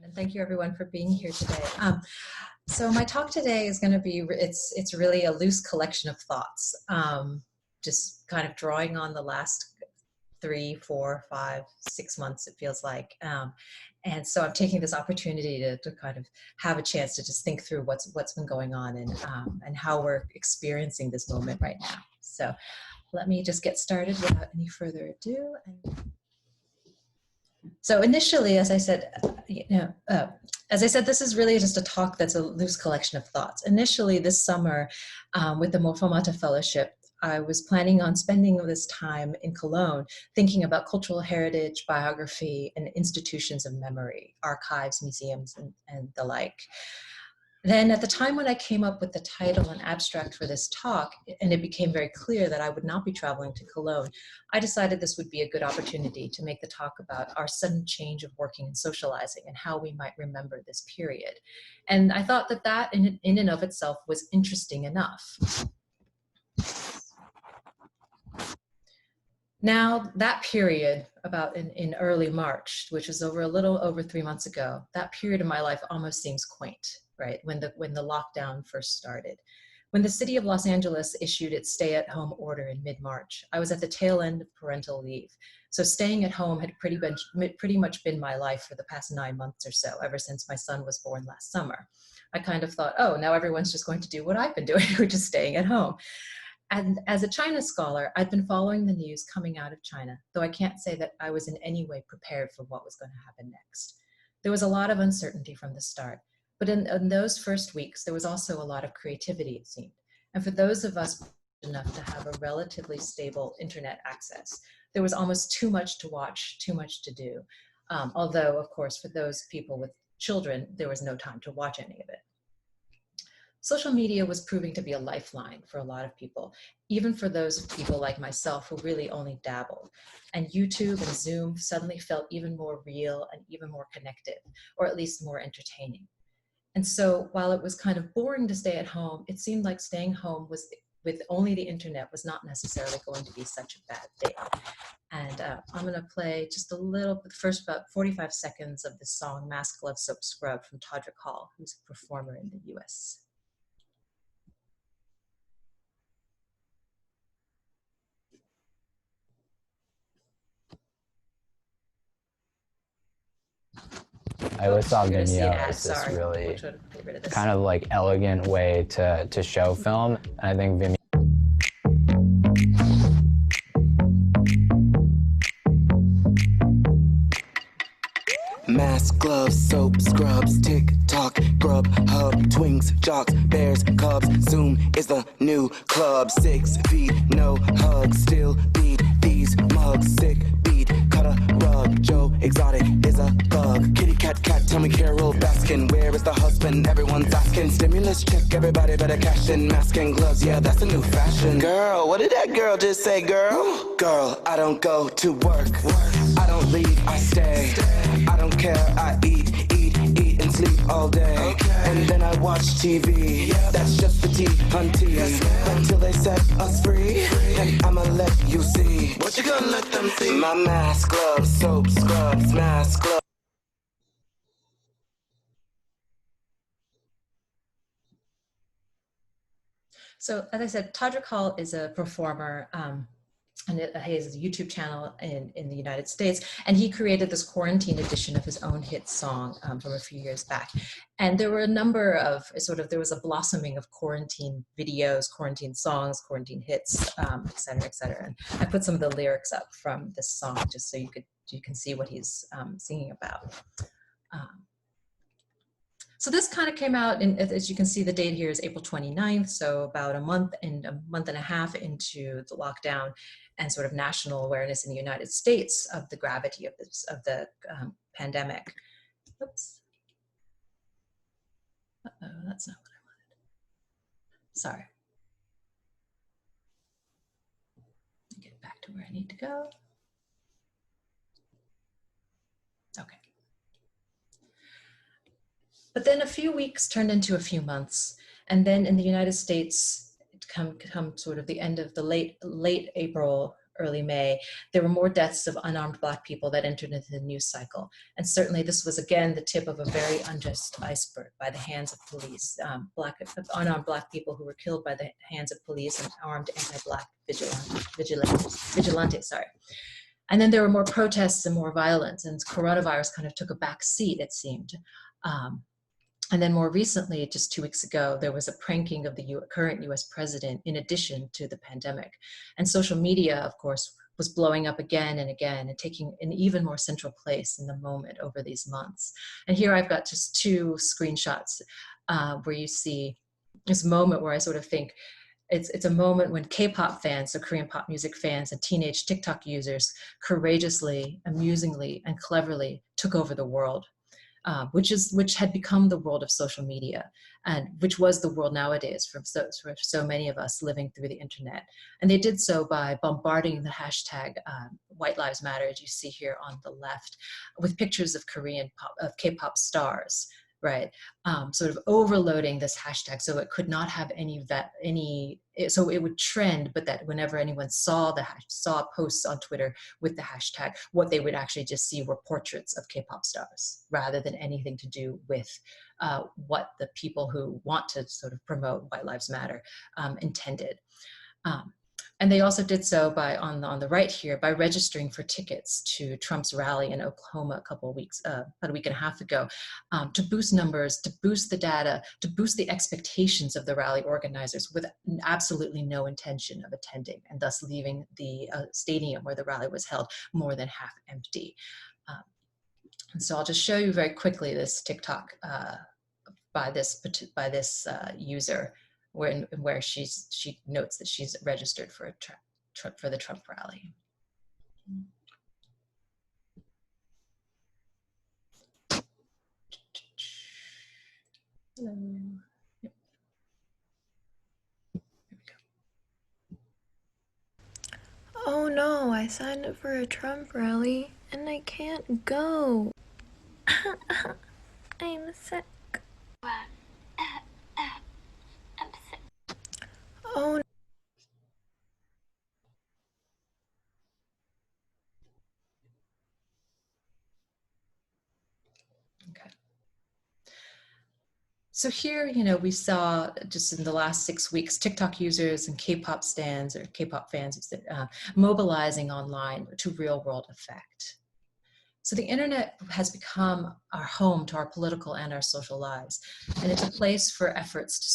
And thank you everyone for being here today. So my talk today is going to be, it's really a loose collection of thoughts, just kind of drawing on the last 3, 4, 5, 6 months, it feels like. And so I'm taking this opportunity to kind of have a chance to just think through what's been going on and how we're experiencing this moment right now. So let me just get started without any further ado. So initially, as I said, this is really just a talk that's a loose collection of thoughts. Initially this summer with the Mofamata Fellowship, I was planning on spending this time in Cologne thinking about cultural heritage, biography, and institutions of memory, archives, museums, and the like. Then at the time when I came up with the title and abstract for this talk, and it became very clear that I would not be traveling to Cologne, I decided this would be a good opportunity to make the talk about our sudden change of working and socializing and how we might remember this period. And I thought that that in and of itself was interesting enough. Now, that period, about in early March, which was a little over 3 months ago, that period of my life almost seems quaint, right? When the lockdown first started. When the city of Los Angeles issued its stay-at-home order in mid-March, I was at the tail end of parental leave. So staying at home had pretty much been my life for the past 9 months or so, ever since my son was born last summer. I kind of thought, oh, now everyone's just going to do what I've been doing, which is staying at home. And as a China scholar, I'd been following the news coming out of China, though I can't say that I was in any way prepared for what was going to happen next. There was a lot of uncertainty from the start, but in those first weeks, there was also a lot of creativity, it seemed. And for those of us enough to have a relatively stable internet access, there was almost too much to watch, too much to do. Although, of course, for those people with children, there was no time to watch any of it. Social media was proving to be a lifeline for a lot of people, even for those people like myself who really only dabbled. And YouTube and Zoom suddenly felt even more real and even more connected, or at least more entertaining. And so while it was kind of boring to stay at home, it seemed like staying home with only the internet was not necessarily going to be such a bad thing. And I'm going to play just a little, first about 45 seconds of the song Mask, Glove, Soap, Scrub from Todrick Hall, who's a performer in the US. I always saw Vimeo as this really kind of like elegant way to show film, and I think Vimeo. Mask, gloves, soap, scrubs, TikTok, Grubhub, Twinks, jocks, bears, cubs. Zoom is the new club. 6 feet, no hugs, still beat these mugs. Sick beat, cut a rug. Joe Exotic is a bug. Kitty cat, tell me Carol Baskin, where is the husband? Everyone's asking. Stimulus check, everybody better cash in. Mask and gloves, yeah, that's a new fashion. Girl, what did that girl just say, girl? Girl, I don't go to work. I don't leave, I stay. I don't care, I eat and sleep all day. And then I watch TV. That's just the tea, hunty. Until they set us free. And I'ma let you see. What you gonna let them see? My mask, gloves, soap, scrubs, mask, gloves. So as I said, Todrick Hall is a performer, and he has a YouTube channel in the United States, and he created this quarantine edition of his own hit song from a few years back. And there were a number of there was a blossoming of quarantine videos, quarantine songs, quarantine hits, et cetera, et cetera. And I put some of the lyrics up from this song just so you can see what he's singing about. So this kind of came out, and as you can see, the date here is April 29th, so about a month and a half into the lockdown and sort of national awareness in the United States of the gravity of the pandemic. Oops. Uh-oh, that's not what I wanted. Sorry. Get back to where I need to go. Okay. But then a few weeks turned into a few months, and then in the United States, it come sort of the end of the late April, early May, there were more deaths of unarmed Black people that entered into the news cycle. And certainly this was, again, the tip of a very unjust iceberg by the hands of police, unarmed Black people who were killed by the hands of police and armed anti-Black vigilantes. And then there were more protests and more violence, and coronavirus kind of took a back seat, it seemed. And then more recently, just 2 weeks ago, there was a pranking of the current US president in addition to the pandemic. And social media, of course, was blowing up again and again and taking an even more central place in the moment over these months. And here I've got just 2 screenshots where you see this moment where I sort of think, it's a moment when K-pop fans, so Korean pop music fans, and teenage TikTok users courageously, amusingly, and cleverly took over the world, which had become the world of social media, and which was the world nowadays for so many of us living through the internet. And they did so by bombarding the hashtag White Lives Matter, as you see here on the left, with pictures of K-pop stars. Right, sort of overloading this hashtag so it could not have so it would trend, but that whenever anyone saw posts on Twitter with the hashtag, what they would actually just see were portraits of K-pop stars, rather than anything to do with what the people who want to sort of promote White Lives Matter intended. And they also did so by, on the right here, by registering for tickets to Trump's rally in Oklahoma about a week and a half ago, to boost numbers, to boost the data, to boost the expectations of the rally organizers with absolutely no intention of attending, and thus leaving the stadium where the rally was held more than half empty. And so I'll just show you very quickly this TikTok by this user, where she notes that she's registered for the Trump rally. Hello. Yep. There we go. Oh no, I signed up for a Trump rally and I can't go. I'm sick. Oh. Okay. So here, we saw just in the last 6 weeks, TikTok users and K-pop stans or K-pop fans mobilizing online to real-world effect. So the internet has become our home to our political and our social lives, and it's a place for efforts to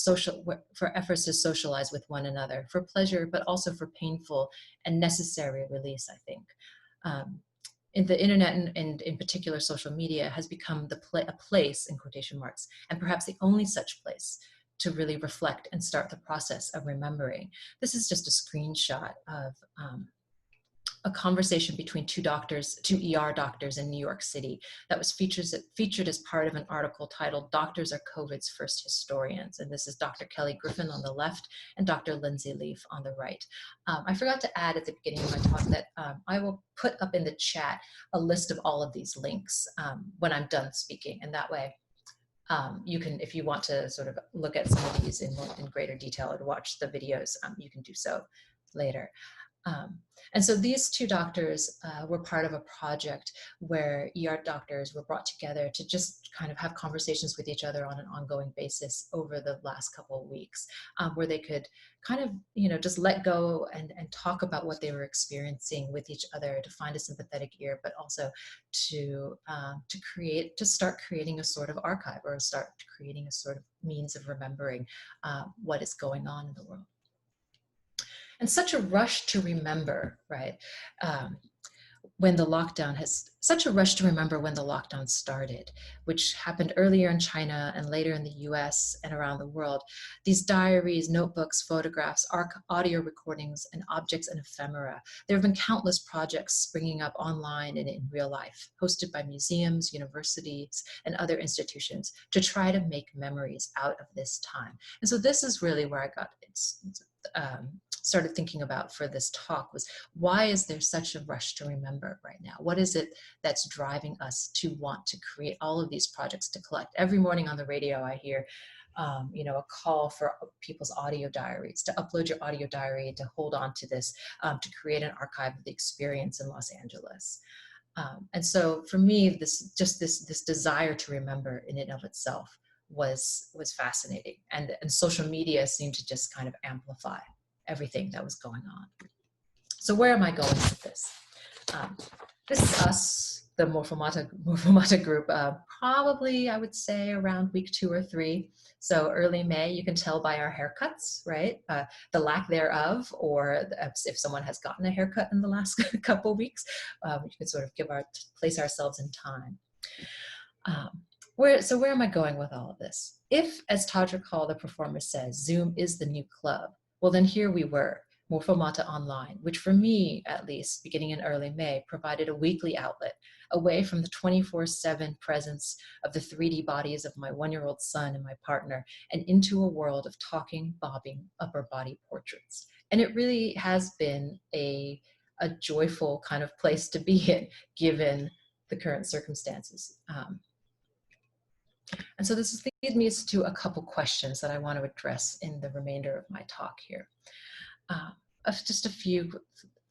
socialize with one another, for pleasure, but also for painful and necessary release, I think. In the internet, and in particular social media, has become a place, in quotation marks, and perhaps the only such place to really reflect and start the process of remembering. This is just a screenshot of a conversation between two ER doctors in New York City that was featured as part of an article titled "Doctors Are COVID's First Historians." And this is Dr. Kelly Griffin on the left and Dr. Lindsay Leaf on the right. I forgot to add at the beginning of my talk that I will put up in the chat a list of all of these links when I'm done speaking. And that way you can, if you want to sort of look at some of these in greater detail or to watch the videos, you can do so later. And so these two doctors were part of a project where ER doctors were brought together to just kind of have conversations with each other on an ongoing basis over the last couple of weeks, where they could kind of, just let go and talk about what they were experiencing with each other, to find a sympathetic ear, but also to start creating a sort of archive, or start creating a sort of means of remembering what is going on in the world. And such a rush to remember, right? Such a rush to remember when the lockdown started, which happened earlier in China and later in the US and around the world. These diaries, notebooks, photographs, audio recordings, and objects and ephemera. There have been countless projects springing up online and in real life, hosted by museums, universities, and other institutions to try to make memories out of this time. And so this is really where I got started thinking about for this talk, was why is there such a rush to remember right now? What is it that's driving us to want to create all of these projects to collect? Every morning on the radio I hear a call for people's audio diaries, to upload your audio diary, to hold on to this, to create an archive of the experience in Los Angeles. And so for me, this desire to remember in and of itself was fascinating. And social media seemed to just kind of amplify everything that was going on. So where am I going with this? This is us, the Morphomata group, probably I would say around week 2 or 3. So early May, you can tell by our haircuts, right? The lack thereof, or if someone has gotten a haircut in the last couple weeks, we can sort of place ourselves in time. Where am I going with all of this? If, as Todrick Hall, the performer, says, Zoom is the new club, well then here we were, Morphomata Online, which for me, at least, beginning in early May, provided a weekly outlet away from the 24/7 presence of the 3D bodies of my 1-year-old son and my partner, and into a world of talking, bobbing, upper body portraits. And it really has been a joyful kind of place to be in, given the current circumstances. And so this leads me to a couple questions that I want to address in the remainder of my talk here. Just a few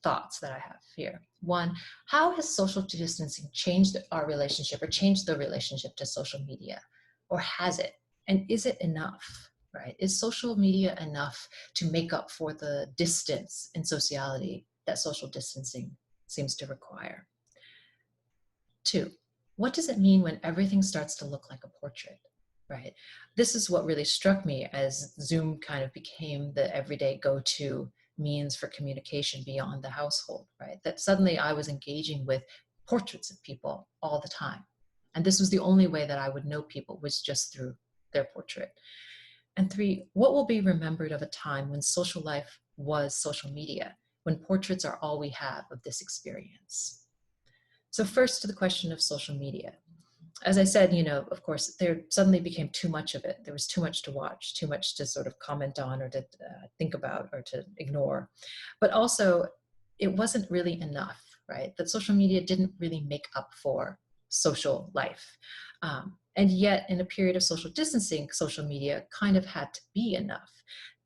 thoughts that I have here. One, how has social distancing changed our relationship, or changed the relationship to social media? Or has it? And is it enough, right? Is social media enough to make up for the distance in sociality that social distancing seems to require? 2, what does it mean when everything starts to look like a portrait, right? This is what really struck me as Zoom kind of became the everyday go-to means for communication beyond the household, right? That suddenly I was engaging with portraits of people all the time. And this was the only way that I would know people, was just through their portrait. And 3, what will be remembered of a time when social life was social media, when portraits are all we have of this experience? So first, to the question of social media. As I said, of course, there suddenly became too much of it. There was too much to watch, too much to sort of comment on, or to think about, or to ignore. But also, it wasn't really enough, right? That social media didn't really make up for social life. And yet, in a period of social distancing, social media kind of had to be enough.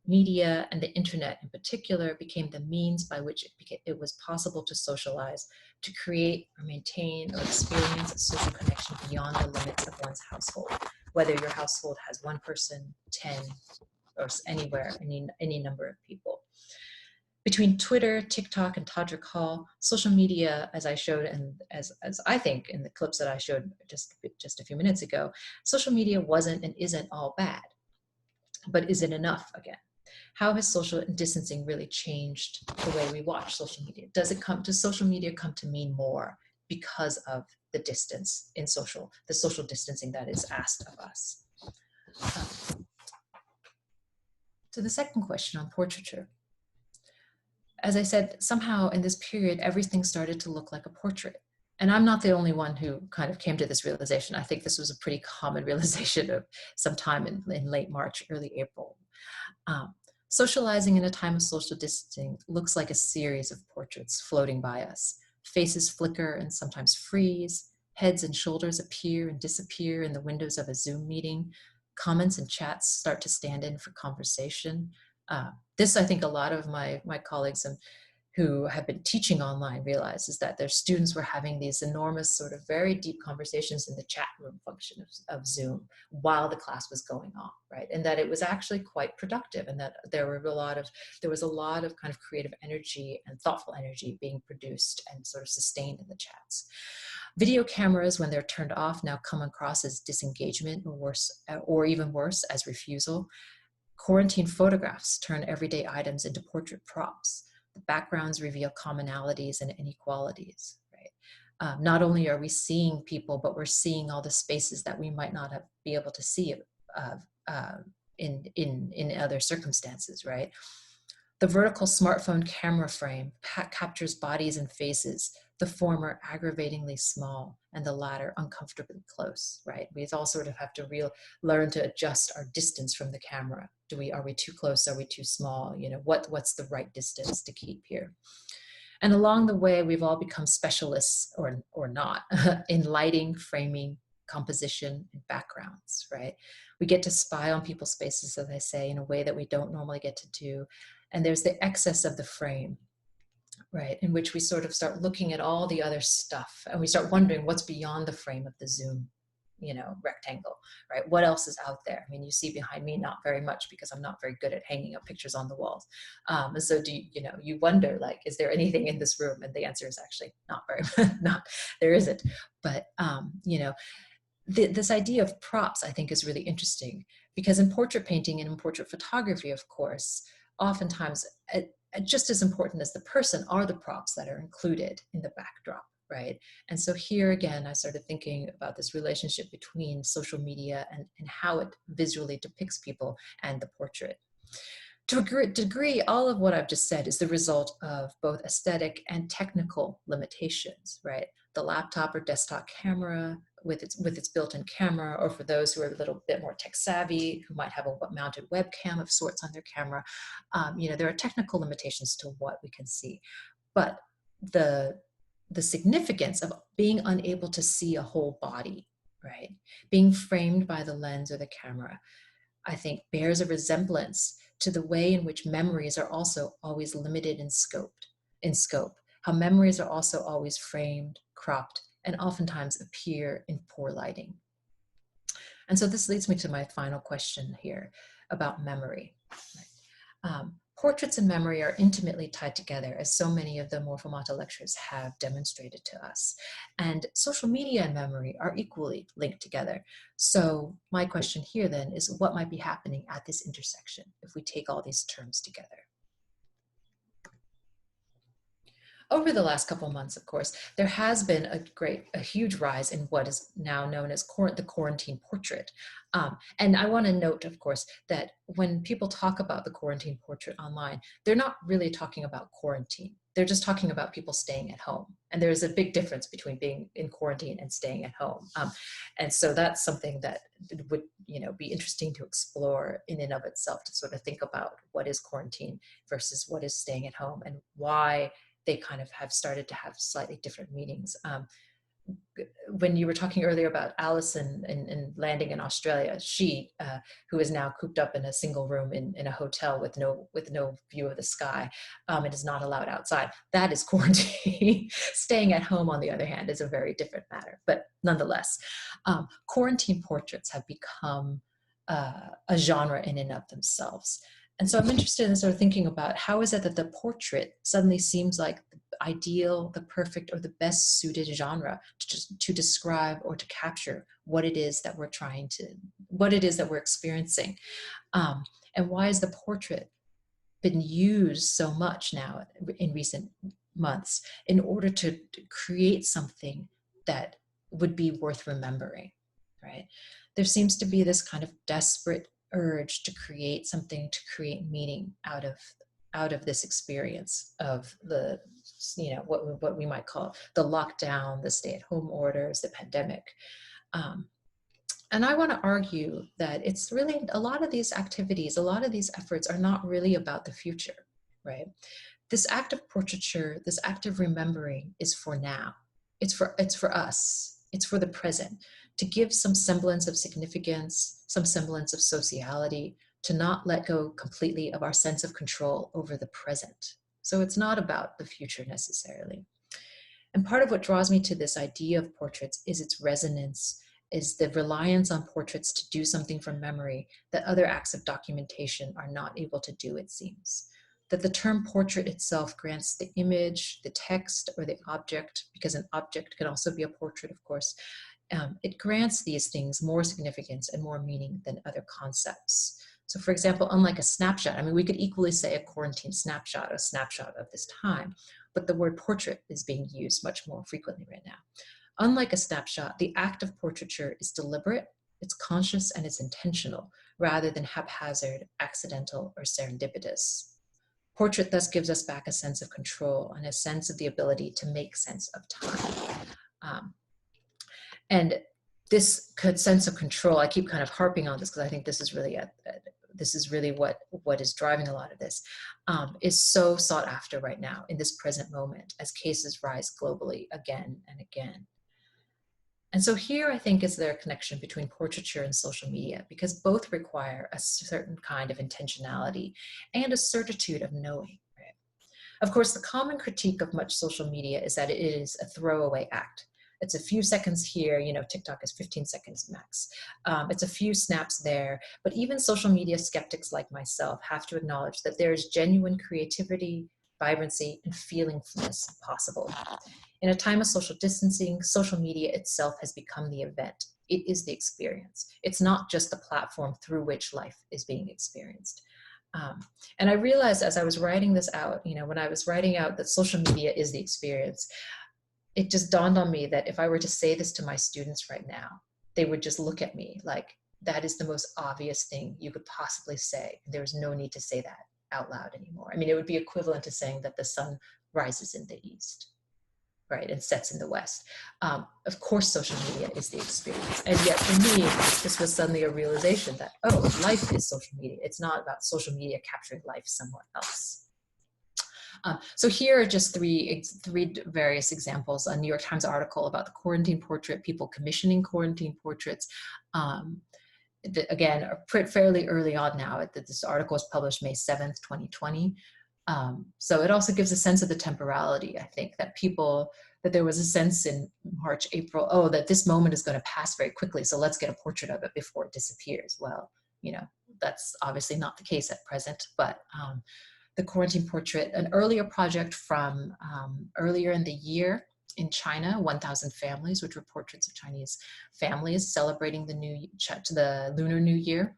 Media, and the internet in particular, became the means by which it was possible to socialize, to create or maintain or experience a social connection beyond the limits of one's household, whether your household has 1 person, 10, or anywhere, any number of people. Between Twitter, TikTok, and Todrick Hall, social media, as I showed, and as I think in the clips that I showed just a few minutes ago, social media wasn't and isn't all bad. But is it enough again? How has social distancing really changed the way we watch social media? Does social media come to mean more because of the distance in the social distancing that is asked of us? So the second question on portraiture. As I said, somehow in this period, everything started to look like a portrait. And I'm not the only one who kind of came to this realization. I think this was a pretty common realization of sometime in late March, early April. Socializing in a time of social distancing looks like a series of portraits floating by us. Faces flicker and sometimes freeze. Heads and shoulders appear and disappear in the windows of a Zoom meeting. Comments and chats start to stand in for conversation. This, I think, a lot of my colleagues who have been teaching online realize, is that their students were having these enormous, sort of very deep conversations in the chat room function of Zoom while the class was going on, right? And that it was actually quite productive, and that there was a lot of kind of creative energy and thoughtful energy being produced and sort of sustained in the chats. Video cameras, when they're turned off, now come across as disengagement, or even worse, as refusal. Quarantine photographs turn everyday items into portrait props. The backgrounds reveal commonalities and inequalities, right? Not only are we seeing people, but we're seeing all the spaces that we might not be able to see in other circumstances, right? The vertical smartphone camera frame captures bodies and faces, the former aggravatingly small and the latter uncomfortably close, right? We all sort of have to learn to adjust our distance from the camera. Are we too close? Are we too small? What's the right distance to keep here? And along the way, we've all become specialists, or not, in lighting, framing, composition, and backgrounds, right? We get to spy on people's spaces, as I say, in a way that we don't normally get to do. And there's the excess of the frame, right, in which we sort of start looking at all the other stuff, and we start wondering what's beyond the frame of the Zoom, rectangle, right? What else is out there? I mean, you see behind me, not very much, because I'm not very good at hanging up pictures on the walls. And so you wonder, like, is there anything in this room? And the answer is actually not very, there isn't. But, this idea of props, I think, is really interesting, because in portrait painting and in portrait photography, of course, oftentimes, just as important as the person are the props that are included in the backdrop, right? And so here again, I started thinking about this relationship between social media and how it visually depicts people and the portrait. To a degree, all of what I've just said is the result of both aesthetic and technical limitations, right? The laptop or desktop camera with its built-in camera, or for those who are a little bit more tech savvy, who might have a mounted webcam of sorts on their camera, there are technical limitations to what we can see. But the significance of being unable to see a whole body, right? Being framed by the lens or the camera, I think bears a resemblance to the way in which memories are also always limited in scope, how memories are also always framed, cropped, and oftentimes appear in poor lighting. And so this leads me to my final question here about memory. Right? Portraits and memory are intimately tied together, as so many of the Morphomata lectures have demonstrated to us. And social media and memory are equally linked together. So my question here then is, what might be happening at this intersection if we take all these terms together? Over the last couple of months, of course, there has been a huge rise in what is now known as the quarantine portrait. And I want to note, of course, that when people talk about the quarantine portrait online, they're not really talking about quarantine. They're just talking about people staying at home. And there's a big difference between being in quarantine and staying at home. And so that's something that would be interesting to explore in and of itself, to sort of think about what is quarantine versus what is staying at home, and why they kind of have started to have slightly different meanings. When you were talking earlier about Alison and landing in Australia, she, who is now cooped up in a single room in a hotel with no view of the sky, and is not allowed outside, that is quarantine. Staying at home, on the other hand, is a very different matter. But nonetheless, quarantine portraits have become a genre in and of themselves. And so I'm interested in sort of thinking about, how is it that the portrait suddenly seems like the ideal, the perfect, or the best suited genre to describe or to capture what it is that we're experiencing. And why has the portrait been used so much now in recent months in order to create something that would be worth remembering, right? There seems to be this kind of desperate urge to create something, to create meaning out of this experience of the, what we might call the lockdown, the stay-at-home orders, the pandemic. And I want to argue that it's really, a lot of these activities, a lot of these efforts are not really about the future, right? This act of portraiture, this act of remembering, is for now. It's for us. It's for the present, to give some semblance of significance, some semblance of sociality, to not let go completely of our sense of control over the present. So it's not about the future necessarily. And part of what draws me to this idea of portraits is its resonance, is the reliance on portraits to do something from memory that other acts of documentation are not able to do, it seems. That the term portrait itself grants the image, the text, or the object, because an object can also be a portrait, of course. It grants these things more significance and more meaning than other concepts. So for example, unlike a snapshot, I mean, we could equally say a quarantine snapshot, a snapshot of this time, but the word portrait is being used much more frequently right now. Unlike a snapshot, the act of portraiture is deliberate, it's conscious, and it's intentional, rather than haphazard, accidental, or serendipitous. Portrait thus gives us back a sense of control and a sense of the ability to make sense of time. And this sense of control, I keep kind of harping on this because I think this is really what is driving a lot of this, is so sought after right now in this present moment as cases rise globally again and again. And so here, I think, is there a connection between portraiture and social media, because both require a certain kind of intentionality and a certitude of knowing. Right? Of course, the common critique of much social media is that it is a throwaway act. It's a few seconds here, TikTok is 15 seconds max. It's a few snaps there, but even social media skeptics like myself have to acknowledge that there is genuine creativity, vibrancy, and feelingness possible. In a time of social distancing, social media itself has become the event. It is the experience. It's not just the platform through which life is being experienced. And I realized as I was writing this out, when I was writing out that social media is the experience, it just dawned on me that if I were to say this to my students right now, they would just look at me like, that is the most obvious thing you could possibly say. There's no need to say that out loud anymore. I mean, it would be equivalent to saying that the sun rises in the east, right, and sets in the west. Of course, social media is the experience. And yet for me, this was suddenly a realization that, oh, life is social media. It's not about social media capturing life somewhere else. So here are just three various examples. A New York Times article about the quarantine portrait, people commissioning quarantine portraits. Again, fairly early on now. This article was published May 7th, 2020. So it also gives a sense of the temporality, I think, that there was a sense in March, April, oh, that this moment is going to pass very quickly, so let's get a portrait of it before it disappears. Well, that's obviously not the case at present, but the quarantine portrait, an earlier project from earlier in the year in China, 1,000 families, which were portraits of Chinese families celebrating the Lunar New Year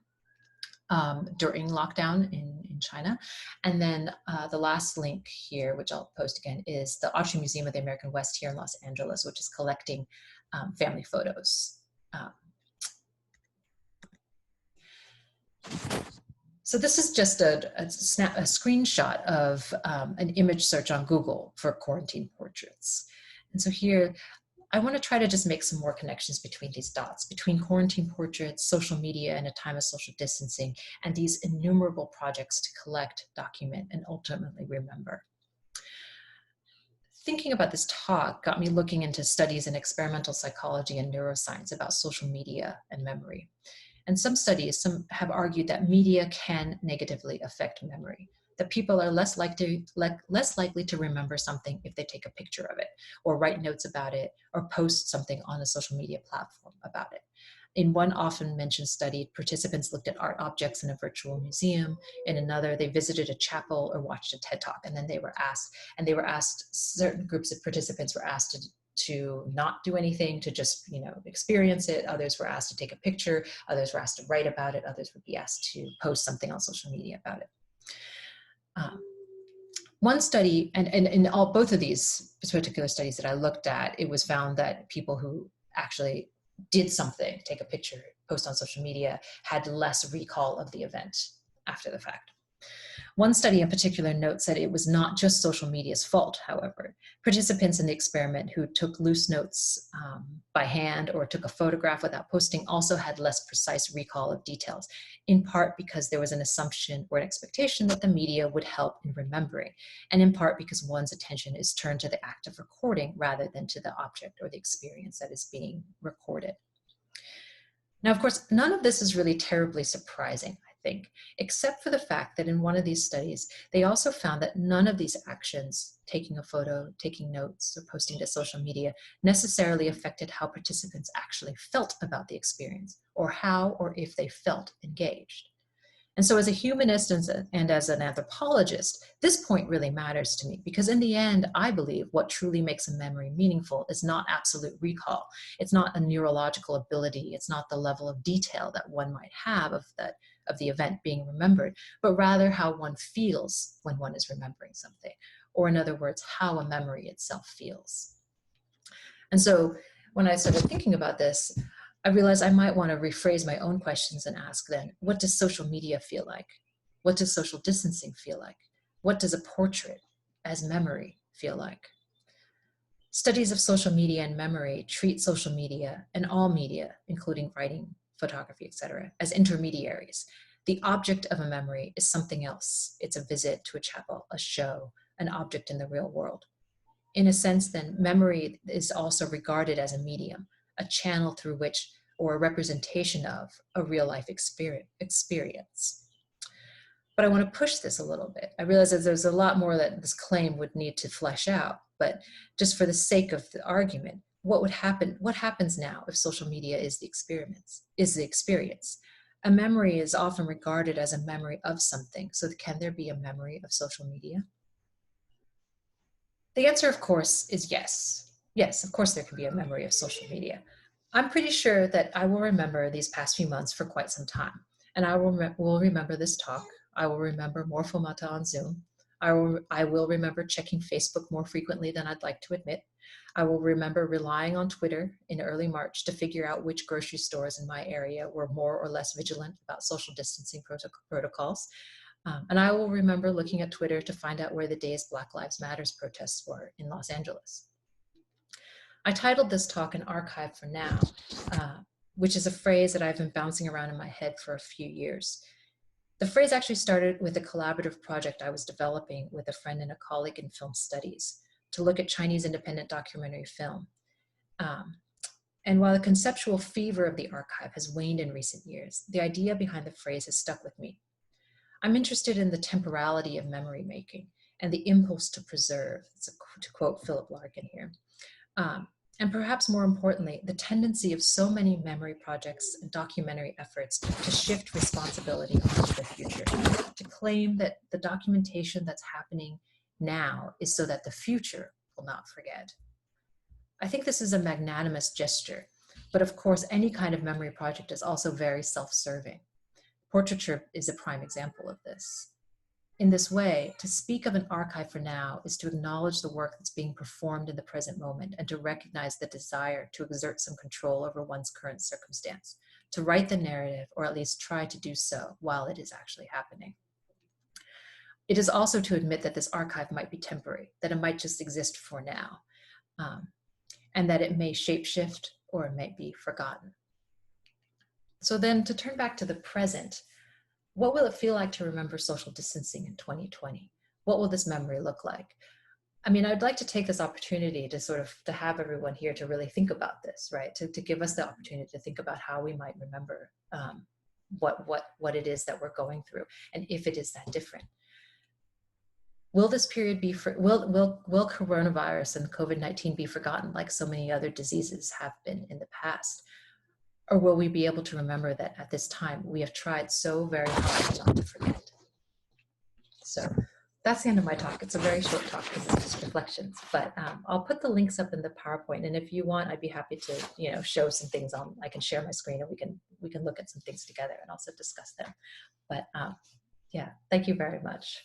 during lockdown in China. And then the last link here, which I'll post again, is the Archiv Museum of the American West here in Los Angeles, which is collecting family photos. So this is just a screenshot of an image search on Google for quarantine portraits. And so here, I want to try to just make some more connections between these dots, between quarantine portraits, social media in a time of social distancing, and these innumerable projects to collect, document, and ultimately remember. Thinking about this talk got me looking into studies in experimental psychology and neuroscience about social media and memory. And some studies have argued that media can negatively affect memory, that people are less likely to remember something if they take a picture of it, or write notes about it, or post something on a social media platform about it. In one often mentioned study, participants looked at art objects in a virtual museum. In another, they visited a chapel or watched a TED Talk, and then they were asked, certain groups of participants were asked to not do anything, to just experience it. Others were asked to take a picture. Others were asked to write about it. Others would be asked to post something on social media about it. One study, and in both of these particular studies that I looked at, it was found that people who actually did something, take a picture, post on social media, had less recall of the event after the fact. One study in particular notes that it was not just social media's fault, however. Participants in the experiment who took loose notes by hand or took a photograph without posting also had less precise recall of details, in part because there was an assumption or an expectation that the media would help in remembering, and in part because one's attention is turned to the act of recording rather than to the object or the experience that is being recorded. Now, of course, none of this is really terribly surprising, I think, except for the fact that in one of these studies, they also found that none of these actions, taking a photo, taking notes, or posting to social media, necessarily affected how participants actually felt about the experience, or how or if they felt engaged. And so as a humanist and as an anthropologist, this point really matters to me, because in the end, I believe what truly makes a memory meaningful is not absolute recall. It's not a neurological ability. It's not the level of detail that one might have of the event being remembered, but rather how one feels when one is remembering something, or in other words, how a memory itself feels. And so when I started thinking about this, I realized I might want to rephrase my own questions and ask then, what does social media feel like? What does social distancing feel like? What does a portrait as memory feel like? Studies of social media and memory treat social media and all media, including writing, photography, etc., as intermediaries. The object of a memory is something else. It's a visit to a chapel, a show, an object in the real world. In a sense, then, memory is also regarded as a medium, a channel through which, or a representation of, a real life experience. But I want to push this a little bit. I realize that there's a lot more that this claim would need to flesh out, but just for the sake of the argument, what happens now if social media is the experience? A memory is often regarded as a memory of something. So can there be a memory of social media? The answer, of course, is yes. Yes, of course there can be a memory of social media. I'm pretty sure that I will remember these past few months for quite some time. And I will remember this talk. I will remember more Monaten on Zoom. I will remember checking Facebook more frequently than I'd like to admit. I will remember relying on Twitter in early March to figure out which grocery stores in my area were more or less vigilant about social distancing protocols. And I will remember looking at Twitter to find out where the day's Black Lives Matter protests were in Los Angeles. I titled this talk An Archive for Now, which is a phrase that I've been bouncing around in my head for a few years. The phrase actually started with a collaborative project I was developing with a friend and a colleague in film studies to look at Chinese independent documentary film. And while the conceptual fever of the archive has waned in recent years, the idea behind the phrase has stuck with me. I'm interested in the temporality of memory making and the impulse to preserve, to quote Philip Larkin here. And perhaps more importantly, the tendency of so many memory projects and documentary efforts to shift responsibility onto the future, to claim that the documentation that's happening now is so that the future will not forget. I think this is a magnanimous gesture, but of course, any kind of memory project is also very self-serving. Portraiture is a prime example of this. In this way, to speak of an archive for now is to acknowledge the work that's being performed in the present moment and to recognize the desire to exert some control over one's current circumstance, to write the narrative, or at least try to do so while it is actually happening. It is also to admit that this archive might be temporary, that it might just exist for now, and that it may shapeshift or it might be forgotten. So then to turn back to the present, what will it feel like to remember social distancing in 2020? What will this memory look like? I mean, I'd like to take this opportunity to have everyone here to really think about this, right? To give us the opportunity to think about how we might remember what it is that we're going through, and if it is that different. Will this period be, will coronavirus and COVID-19 be forgotten like so many other diseases have been in the past? Or will we be able to remember that at this time we have tried so very hard not to forget? So that's the end of my talk. It's a very short talk because it's just reflections, but I'll put the links up in the PowerPoint. And if you want, I'd be happy to, show some things on. I can share my screen and we can look at some things together and also discuss them. But yeah, thank you very much.